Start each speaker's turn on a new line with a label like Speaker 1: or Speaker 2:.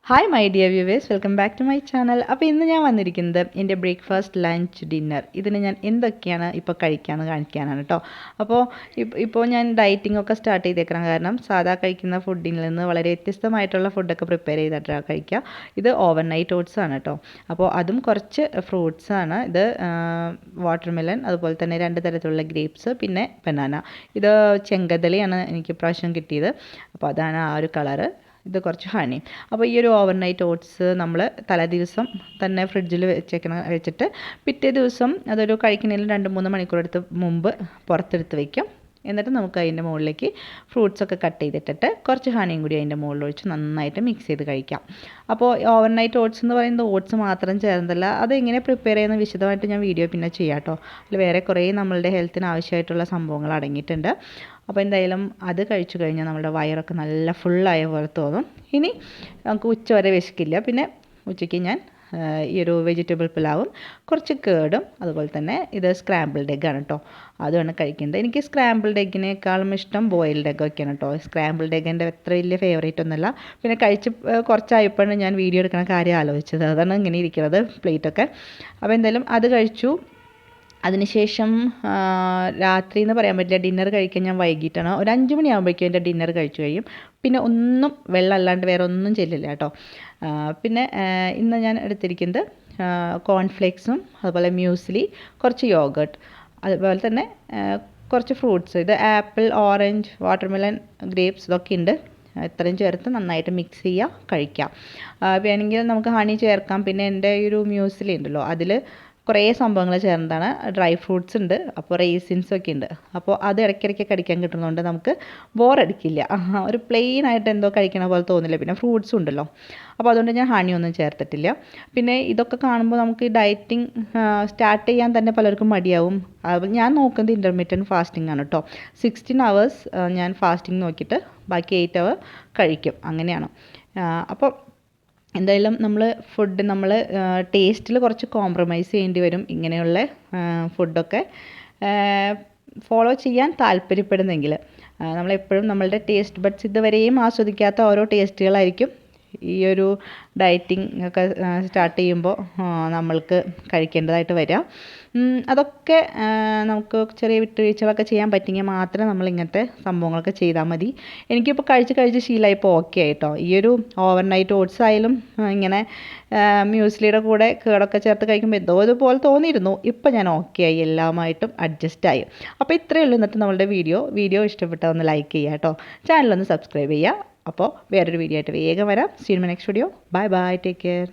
Speaker 1: Hi my dear viewers, welcome back to my channel. അപ്പോൾ ഇന്ന് ഞാൻ വന്നിരിക്കുന്നത് എൻ്റെ ബ്രേക്ക്ഫാസ്റ്റ്, ലഞ്ച്, ഡിന്നർ ഇതിന് ഞാൻ എന്തൊക്കെയാണ് ഇപ്പോൾ കഴിക്കാമെന്ന് കാണിക്കാനാണ് കേട്ടോ. അപ്പോൾ ഇപ്പോൾ ഞാൻ ഡയറ്റിംഗ് ഒക്കെ സ്റ്റാർട്ട് ചെയ്തേക്കണം. കാരണം സാധാ കഴിക്കുന്ന ഫുഡിൽ നിന്ന് വളരെ വ്യത്യസ്തമായിട്ടുള്ള ഫുഡൊക്കെ പ്രിപ്പയർ ചെയ്തിട്ടാണ് കഴിക്കുക. ഇത് ഓവർ നൈറ്റ് ഓട്സ് ആണ് കേട്ടോ. അപ്പോൾ അതും കുറച്ച് ഫ്രൂട്ട്സ് ആണ്. ഇത് വാട്ടർമെലൺ, അതുപോലെ തന്നെ 2 തരത്തിലുള്ള ഗ്രേപ്സ്, പിന്നെ ബനാന. ഇത് ചെങ്കദളിയാണ് എനിക്ക് പ്രാവശ്യം കിട്ടിയത്. അപ്പോൾ അതാണ് ആ ഒരു കളറ്. ഇത് കുറച്ച് ഹണി. അപ്പോൾ ഈ ഒരു ഓവർനൈറ്റ് ഓട്സ് നമ്മൾ തലേദിവസം തന്നെ ഫ്രിഡ്ജിൽ വെച്ചിട്ട് പിറ്റേ ദിവസം അതൊരു കഴിക്കുന്നതിൽ 2-3 മണിക്കൂർ എടുത്ത് മുമ്പ് പുറത്തെടുത്ത് വയ്ക്കും. എന്നിട്ട് നമുക്ക് അതിൻ്റെ മുകളിലേക്ക് ഫ്രൂട്ട്സൊക്കെ കട്ട് ചെയ്തിട്ടിട്ട് കുറച്ച് ഹണിയും കൂടി അതിൻ്റെ മുകളിൽ ഒഴിച്ച് നന്നായിട്ട് മിക്സ് ചെയ്ത് കഴിക്കാം. അപ്പോൾ ഓവർനൈറ്റ് ഓട്സ് എന്ന് പറയുന്നത് ഓട്സ് മാത്രം ചേർന്നതല്ല. അതെങ്ങനെ പ്രിപ്പയർ ചെയ്യുന്ന വിശദമായിട്ട് ഞാൻ വീഡിയോ പിന്നെ ചെയ്യാം കേട്ടോ. അതിൽ വേറെ കുറേ നമ്മളുടെ ഹെൽത്തിന് ആവശ്യമായിട്ടുള്ള സംഭവങ്ങൾ അടങ്ങിയിട്ടുണ്ട്. അപ്പോൾ എന്തായാലും അത് കഴിച്ചു കഴിഞ്ഞാൽ നമ്മുടെ വയറൊക്കെ നല്ല ഫുള്ളായ പോലെ തോന്നും. ഇനി നമുക്ക് ഉച്ച വരെ വിശക്കില്ല. പിന്നെ ഉച്ചയ്ക്ക് ഞാൻ ഈ ഒരു വെജിറ്റബിൾ പുലാവും കുറച്ച് കേടും, അതുപോലെ തന്നെ ഇത് സ്ക്രാമ്പിൾഡ് എഗ്ഗാണ് കേട്ടോ. അതുമാണ് കഴിക്കേണ്ടത്. എനിക്ക് സ്ക്രാമ്പിൾഡ് എഗ്ഗിനേക്കാളും ഇഷ്ടം ബോയിൽഡ് എഗ്ഗൊക്കെയാണ് കേട്ടോ. സ്ക്രാമ്പിൾഡ് എഗ്ഗ് എൻ്റെ അത്ര വലിയ ഫേവറേറ്റ് ഒന്നുമല്ല. പിന്നെ കഴിച്ച് കുറച്ചായപ്പോഴാണ് ഞാൻ വീഡിയോ എടുക്കുന്ന കാര്യം ആലോചിച്ചത്. അതാണ് ഇങ്ങനെ ഇരിക്കുന്നത് പ്ലേറ്റൊക്കെ. അപ്പോൾ എന്തായാലും അത് കഴിച്ചു. അതിനുശേഷം രാത്രി എന്ന് പറയാൻ പറ്റില്ല, ഡിന്നർ കഴിക്കാൻ ഞാൻ വൈകിട്ടാണ്. ഒരു 5 മണിയാകുമ്പോഴേക്കും എൻ്റെ ഡിന്നർ കഴിച്ചു കഴിയും. പിന്നെ ഒന്നും വെള്ളം അല്ലാണ്ട് വേറെ ഒന്നും ചെല്ലില്ല കേട്ടോ. പിന്നെ ഇന്ന് ഞാൻ എടുത്തിരിക്കുന്നത് കോൺഫ്ലേക്സും, അതുപോലെ മ്യൂസ്ലി, കുറച്ച് യോഗട്ട്, അതുപോലെ തന്നെ കുറച്ച് ഫ്രൂട്ട്സ്. ഇത് ആപ്പിൾ, ഓറഞ്ച്, വാട്ടർമെലൺ, ഗ്രേപ്സ് ഇതൊക്കെ ഉണ്ട്. ഇത്രയും ചേർത്ത് നന്നായിട്ട് മിക്സ് ചെയ്യുക, കഴിക്കാം. വേണമെങ്കിൽ നമുക്ക് ഹണി ചേർക്കാം. പിന്നെ എൻ്റെ ഈ ഒരു മ്യൂസ്ലി ഉണ്ടല്ലോ, അതിൽ കുറേ സംഭവങ്ങൾ ചേർന്നതാണ്. ഡ്രൈ ഫ്രൂട്ട്സ് ഉണ്ട്, അപ്പോൾ റേസിൻസ് ഒക്കെ ഉണ്ട്. അപ്പോൾ അത് ഇടയ്ക്കിടയ്ക്ക് കടിക്കാൻ കിട്ടുന്നതുകൊണ്ട് നമുക്ക് ബോറടിക്കില്ല. ഒരു പ്ലെയിൻ ആയിട്ട് എന്തോ കഴിക്കണ പോലെ തോന്നില്ല. പിന്നെ ഫ്രൂട്ട്സും ഉണ്ടല്ലോ, അപ്പോൾ അതുകൊണ്ട് ഞാൻ ഹണി ഒന്നും ചേർത്തിട്ടില്ല. പിന്നെ ഇതൊക്കെ കാണുമ്പോൾ നമുക്ക് ഡയറ്റിംഗ് സ്റ്റാർട്ട് ചെയ്യാൻ തന്നെ പലർക്കും മടിയാവും. ഞാൻ നോക്കുന്നത് ഇൻ്റർമീഡിയറ്റ് ഫാസ്റ്റിംഗ് ആണ് കേട്ടോ. 16 hours ഞാൻ ഫാസ്റ്റിംഗ് നോക്കിയിട്ട് ബാക്കി 8 hour കഴിക്കും. അങ്ങനെയാണ്. അപ്പോൾ എന്തായാലും നമ്മൾ ടേസ്റ്റിൽ കുറച്ച് കോംപ്രമൈസ് ചെയ്യേണ്ടി വരും ഇങ്ങനെയുള്ള ഫുഡൊക്കെ ഫോളോ ചെയ്യാൻ താല്പര്യപ്പെടുന്നെങ്കിൽ. നമ്മളെപ്പോഴും നമ്മളുടെ ടേസ്റ്റ് ബഡ്സ് ഇതുവരെയും ആസ്വദിക്കാത്ത ഓരോ ടേസ്റ്റുകളായിരിക്കും ഈ ഒരു ഡയറ്റിംഗ് ഒക്കെ സ്റ്റാർട്ട് ചെയ്യുമ്പോൾ നമ്മൾക്ക് കഴിക്കേണ്ടതായിട്ട് വരിക. അതൊക്കെ നമുക്ക് ചെറിയ വിട്ടുവീഴ്ചകളൊക്കെ ചെയ്യാൻ പറ്റിയെങ്കിൽ മാത്രമേ നമ്മൾ ഇങ്ങനത്തെ സംഭവങ്ങളൊക്കെ ചെയ്താൽ മതി. എനിക്കിപ്പോൾ കഴിച്ച് ശീലമായിപ്പോൾ ഓക്കെ ആയിട്ടോ. ഈ ഒരു ഓവർനൈറ്റ് ഓട്സ് ആയാലും ഇങ്ങനെ മ്യൂസ്ലിയുടെ കൂടെ കേടൊക്കെ ചേർത്ത് കഴിക്കുമ്പോൾ എന്തോ ഇതുപോലെ തോന്നിയിരുന്നു. ഇപ്പോൾ ഞാൻ ഓക്കെ ആയി, എല്ലാമായിട്ടും അഡ്ജസ്റ്റ് ആയി. അപ്പോൾ ഇത്രയേ ഉള്ളൂ ഇന്നത്തെ നമ്മളുടെ വീഡിയോ ഇഷ്ടപ്പെട്ടാൽ ഒന്ന് ലൈക്ക് ചെയ്യുക കേട്ടോ. ചാനലൊന്ന് സബ്സ്ക്രൈബ് ചെയ്യുക. അപ്പോൾ വേറൊരു വീഡിയോ ആയിട്ട് വേഗം വരാം. See you in my next video. Bye bye, take care.